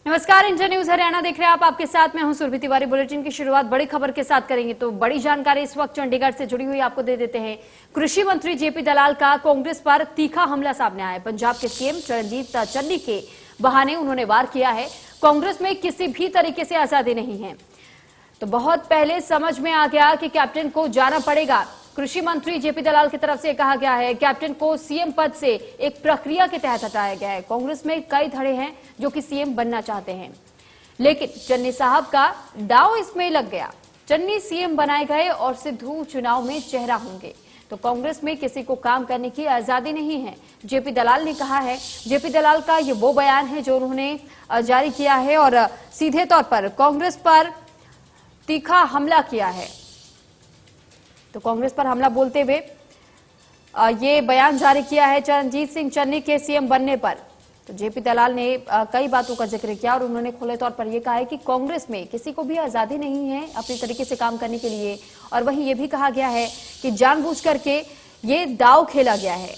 नमस्कार, India news Haryana देख रहे हैं आप। आपके साथ मैं हूं सुरभि तिवारी। बुलेटिन की शुरुआत बड़ी खबर के साथ करेंगे तो बड़ी जानकारी इस वक्त चंडीगढ़ से जुड़ी हुई आपको दे देते हैं। कृषि मंत्री जेपी दलाल का कांग्रेस पर तीखा हमला सामने आया है। पंजाब के सीएम चरणजीत चन्नी के बहाने उन्होंने वार किया है। कांग्रेस में किसी भी तरीके से आजादी नहीं है। तो बहुत पहले समझ में आ गया कि कैप्टन को जाना पड़ेगा। कृषि मंत्री जेपी दलाल की तरफ से कहा गया है कैप्टन को सीएम पद से एक प्रक्रिया के तहत हटाया गया है। कांग्रेस में कई धड़े हैं जो कि सीएम बनना चाहते हैं, लेकिन चन्नी साहब का दांव इसमें लग गया। चन्नी सीएम बनाए गए और सिद्धू चुनाव में चेहरा होंगे। तो कांग्रेस में किसी को काम करने की आजादी नहीं है, जेपी दलाल ने कहा है। जेपी दलाल का ये वो बयान है जो उन्होंने जारी किया है और सीधे तौर पर कांग्रेस पर तीखा हमला किया है। तो कांग्रेस पर हमला बोलते हुए ये बयान जारी किया है चरणजीत सिंह चन्नी के सीएम बनने पर। तो जेपी दलाल ने कई बातों का जिक्र किया और उन्होंने खुले तौर पर यह कहा है कि कांग्रेस में किसी को भी आजादी नहीं है अपनी तरीके से काम करने के लिए। और वहीं ये भी कहा गया है कि जानबूझ करके ये दांव खेला गया है।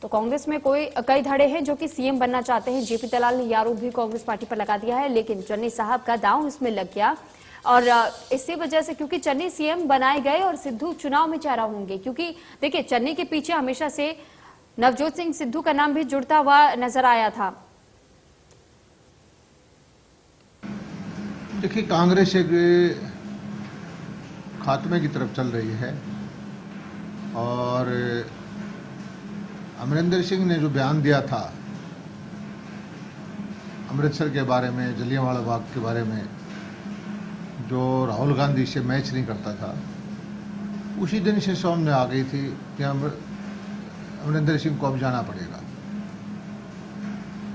तो कांग्रेस में कई धड़े हैं जो कि सीएम बनना चाहते हैं। जेपी दलाल ने आरोप भी कांग्रेस पार्टी पर लगा दिया है, लेकिन चन्नी साहब का दांव इसमें लग गया। और इसी वजह से क्योंकि चन्नी सीएम बनाए गए और सिद्धू चुनाव में चेहरा होंगे, क्योंकि देखिए चन्नी के पीछे हमेशा से नवजोत सिंह सिद्धू का नाम भी जुड़ता हुआ नजर आया था। देखिए, कांग्रेस एक खात्मे की तरफ चल रही है और अमरिंदर सिंह ने जो बयान दिया था अमृतसर के बारे में, जलियांवाला बाग के बारे में, जो राहुल गांधी से मैच नहीं करता था, उसी दिन से सामने आ गई थी कि अमरिंदर सिंह को अब जाना पड़ेगा,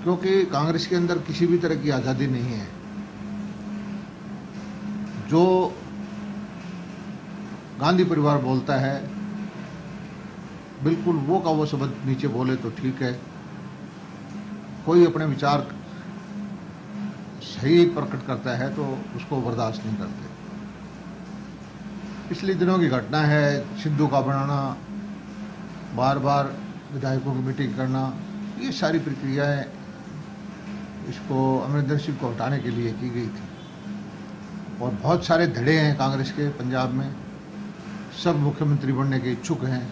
क्योंकि कांग्रेस के अंदर किसी भी तरह की आज़ादी नहीं है। जो गांधी परिवार बोलता है बिल्कुल वो का वो शब्द नीचे बोले तो ठीक है। कोई अपने विचार सही प्रकट करता है तो उसको बर्दाश्त नहीं करते। पिछले दिनों की घटना है, सिद्धू का बनाना, बार बार विधायकों की मीटिंग करना, ये सारी प्रक्रियाएं इसको अमरिंदर सिंह को हटाने के लिए की गई थी। और बहुत सारे धड़े हैं कांग्रेस के पंजाब में, सब मुख्यमंत्री बनने के इच्छुक हैं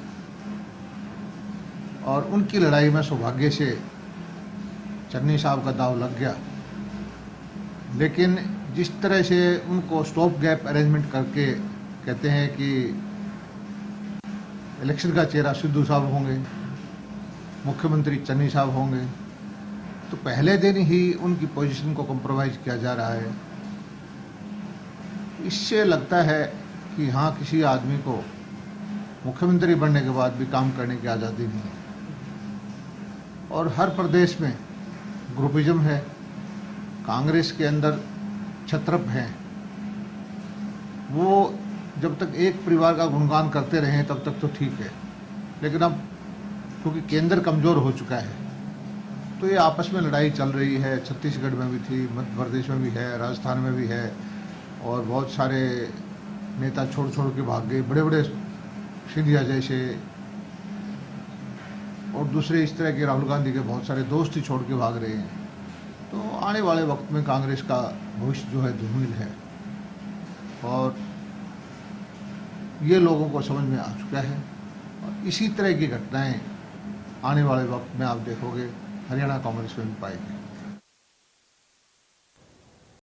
और उनकी लड़ाई में सौभाग्य से चन्नी साहब का दांव लग गया। लेकिन जिस तरह से उनको स्टॉप गैप अरेंजमेंट करके कहते हैं कि इलेक्शन का चेहरा सिद्धू साहब होंगे, मुख्यमंत्री चन्नी साहब होंगे, तो पहले दिन ही उनकी पोजीशन को कॉम्प्रोमाइज किया जा रहा है। इससे लगता है कि हाँ, किसी आदमी को मुख्यमंत्री बनने के बाद भी काम करने की आज़ादी नहीं है। और हर प्रदेश में ग्रुपिज्म है, कांग्रेस के अंदर छत्रप हैं। वो जब तक एक परिवार का गुणगान करते रहे तब तक तो ठीक है, लेकिन अब क्योंकि केंद्र कमज़ोर हो चुका है तो ये आपस में लड़ाई चल रही है। छत्तीसगढ़ में भी थी, मध्य प्रदेश में भी है, राजस्थान में भी है, और बहुत सारे नेता छोड़ छोड़ के भाग गए, बड़े बड़े सिंधिया जैसे, और दूसरे इस तरह के राहुल गांधी के बहुत सारे दोस्त ही छोड़ के भाग रहे हैं। तो आने वाले वक्त में कांग्रेस का भविष्य जो है धूमिल है और ये लोगों को समझ में आ चुका है। और इसी तरह की घटनाएं आने वाले वक्त में आप देखोगे हरियाणा कांग्रेस में भी पाएंगे।